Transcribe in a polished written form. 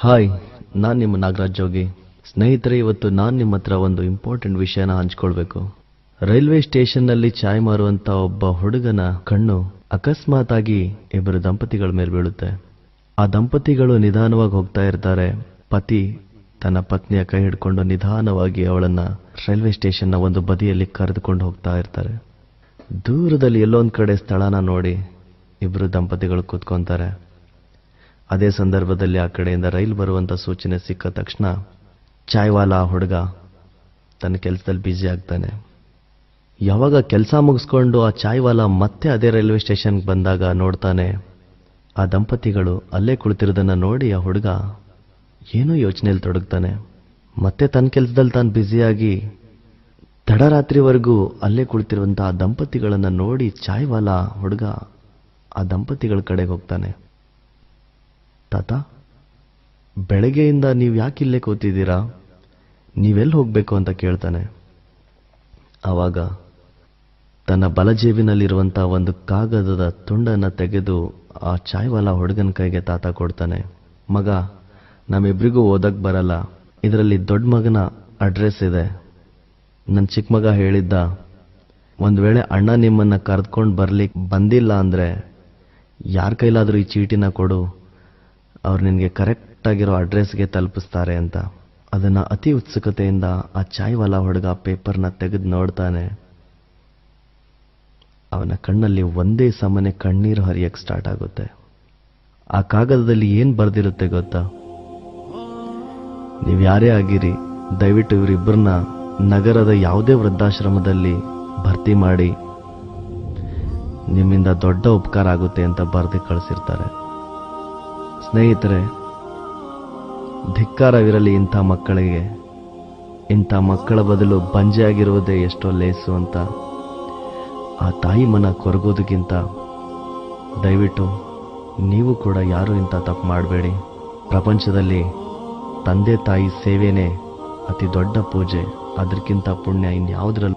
Hi, ನಾನು ನಿಮ್ಮ ನಾಗರಾಜ್ ಜೋಗಿ. ಸ್ನೇಹಿತರೆ, ಇವತ್ತು ನಾನು ನಿಮ್ಮ ಹತ್ರ ಒಂದು ಇಂಪಾರ್ಟೆಂಟ್ ವಿಷಯನ ಹಂಚ್ಕೊಳ್ಬೇಕು. ರೈಲ್ವೆ ಸ್ಟೇಷನ್ನಲ್ಲಿ ಚಾಯ್ ಮಾರುವಂತ ಒಬ್ಬ ಹುಡುಗನ ಕಣ್ಣು ಅಕಸ್ಮಾತ್ ಆಗಿ ಇಬ್ಬರು ದಂಪತಿಗಳ ಮೇಲೆ ಬೀಳುತ್ತೆ. ಆ ದಂಪತಿಗಳು ನಿಧಾನವಾಗಿ ಹೋಗ್ತಾ ಇರ್ತಾರೆ. ಪತಿ ತನ್ನ ಪತ್ನಿಯ ಕೈ ಹಿಡ್ಕೊಂಡು ನಿಧಾನವಾಗಿ ಅವಳನ್ನ ರೈಲ್ವೆ ಸ್ಟೇಷನ್ನ ಒಂದು ಬದಿಯಲ್ಲಿ ಕರೆದುಕೊಂಡು ಹೋಗ್ತಾ ಇರ್ತಾರೆ. ದೂರದಲ್ಲಿ ಎಲ್ಲೊಂದ್ ಕಡೆ ಸ್ಥಳನ ನೋಡಿ ಇಬ್ರು ದಂಪತಿಗಳು ಕೂತ್ಕೊಂತಾರೆ. ಅದೇ ಸಂದರ್ಭದಲ್ಲಿ ಆ ಕಡೆಯಿಂದ ರೈಲು ಬರುವಂತ ಸೂಚನೆ ಸಿಕ್ಕ ತಕ್ಷಣ ಚಾಯ್ವಾಲಾ ಹುಡುಗ ತನ್ನ ಕೆಲಸದಲ್ಲಿ ಬ್ಯುಸಿ ಆಗ್ತಾನೆ. ಯಾವಾಗ ಕೆಲಸ ಮುಗಿಸ್ಕೊಂಡು ಆ ಚಾಯ್ವಾಲಾ ಮತ್ತೆ ಅದೇ ರೈಲ್ವೆ ಸ್ಟೇಷನ್ಗೆ ಬಂದಾಗ ನೋಡ್ತಾನೆ ಆ ದಂಪತಿಗಳು ಅಲ್ಲೇ ಕುಳಿತಿರೋದನ್ನ ನೋಡಿ ಆ ಹುಡುಗ ಏನೋ ಯೋಚನೆಯಲ್ಲಿ ತೊಡಗ್ತಾನೆ. ಮತ್ತೆ ತನ್ನ ಕೆಲಸದಲ್ಲಿ ತಾನು ಬ್ಯುಸಿಯಾಗಿ ತಡರಾತ್ರಿವರೆಗೂ ಅಲ್ಲೇ ಕುಳಿತಿರುವಂತ ಆ ದಂಪತಿಗಳನ್ನ ನೋಡಿ ಚಾಯ್ವಾಲಾ ಹುಡುಗ ಆ ದಂಪತಿಗಳ ಕಡೆಗೆ ಹೋಗ್ತಾನೆ. ತಾತ, ಬೆಳಗ್ಗೆಯಿಂದ ನೀವು ಯಾಕೆ ಇಲ್ಲೇ ಕೂತಿದ್ದೀರಾ? ನೀವೆಲ್ಲಿ ಹೋಗ್ಬೇಕು ಅಂತ ಕೇಳ್ತಾನೆ. ಆವಾಗ ತನ್ನ ಬಲಜೇಬಿನಲ್ಲಿರುವಂತ ಒಂದು ಕಾಗದದ ತುಂಡನ್ನ ತೆಗೆದು ಆ ಚಾಯ್ವಾಲಾ ಹುಡುಗನ ಕೈಗೆ ತಾತ ಕೊಡ್ತಾನೆ. ಮಗ, ನಮ್ಮಿಬ್ರಿಗೂ ಓದಕ್ ಬರಲ್ಲ, ಇದರಲ್ಲಿ ದೊಡ್ಡ ಮಗನ ಅಡ್ರೆಸ್ ಇದೆ. ನನ್ನ ಚಿಕ್ಕ ಮಗ ಹೇಳಿದ್ದ, ಒಂದ್ ವೇಳೆ ಅಣ್ಣ ನಿಮ್ಮನ್ನ ಕರೆದುಕೊಂಡು ಬರ್ಲಿಕ್ಕೆ ಬಂದಿಲ್ಲ ಅಂದ್ರೆ ಯಾರ ಕೈಲಾದ್ರೂ ಈ ಚೀಟಿನ ಕೊಡು, ಅವ್ರು ನಿನ್ಗೆ ಕರೆಕ್ಟ್ ಆಗಿರೋ ಅಡ್ರೆಸ್ಗೆ ತಲುಪಿಸ್ತಾರೆ ಅಂತ. ಅದನ್ನ ಅತಿ ಉತ್ಸುಕತೆಯಿಂದ ಆ ಚಾಯ್ವಾಲಾ ಹುಡುಗ ಪೇಪರ್ನ ತೆಗೆದು ನೋಡ್ತಾನೆ. ಅವನ ಕಣ್ಣಲ್ಲಿ ಒಂದೇ ಸಮನೆ ಕಣ್ಣೀರು ಹರಿಯಕ್ಕೆ ಸ್ಟಾರ್ಟ್ ಆಗುತ್ತೆ. ಆ ಕಾಗದದಲ್ಲಿ ಏನ್ ಬರ್ದಿರುತ್ತೆ ಗೊತ್ತಾ? ನೀವ್ ಯಾರೇ ಆಗಿರಿ, ದಯವಿಟ್ಟು ಇವರಿಬ್ಬರನ್ನ ನಗರದ ಯಾವುದೇ ವೃದ್ಧಾಶ್ರಮದಲ್ಲಿ ಭರ್ತಿ ಮಾಡಿ, ನಿಮ್ಮಿಂದ ದೊಡ್ಡ ಉಪಕಾರ ಆಗುತ್ತೆ ಅಂತ ಬರೆದು ಕಳಿಸಿರ್ತಾರೆ. ಸ್ನೇಹಿತರೆ, ಧಿಕ್ಕಾರವಿರಲಿ ಇಂಥ ಮಕ್ಕಳಿಗೆ. ಇಂಥ ಮಕ್ಕಳ ಬದಲು ಬಂಜೆಯಾಗಿರುವುದೇ ಎಷ್ಟೋ ಲೇಸು ಅಂತ ಆ ತಾಯಿ ಮನ ಕೊರಗೋದಕ್ಕಿಂತ ದಯವಿಟ್ಟು ನೀವು ಕೂಡ ಯಾರು ಇಂಥ ತಪ್ಪು ಮಾಡಬೇಡಿ. ಪ್ರಪಂಚದಲ್ಲಿ ತಂದೆ ತಾಯಿ ಸೇವೆನೇ ಅತಿ ದೊಡ್ಡ ಪೂಜೆ. ಅದಕ್ಕಿಂತ ಪುಣ್ಯ ಇನ್ಯಾವುದರಲ್ಲೂ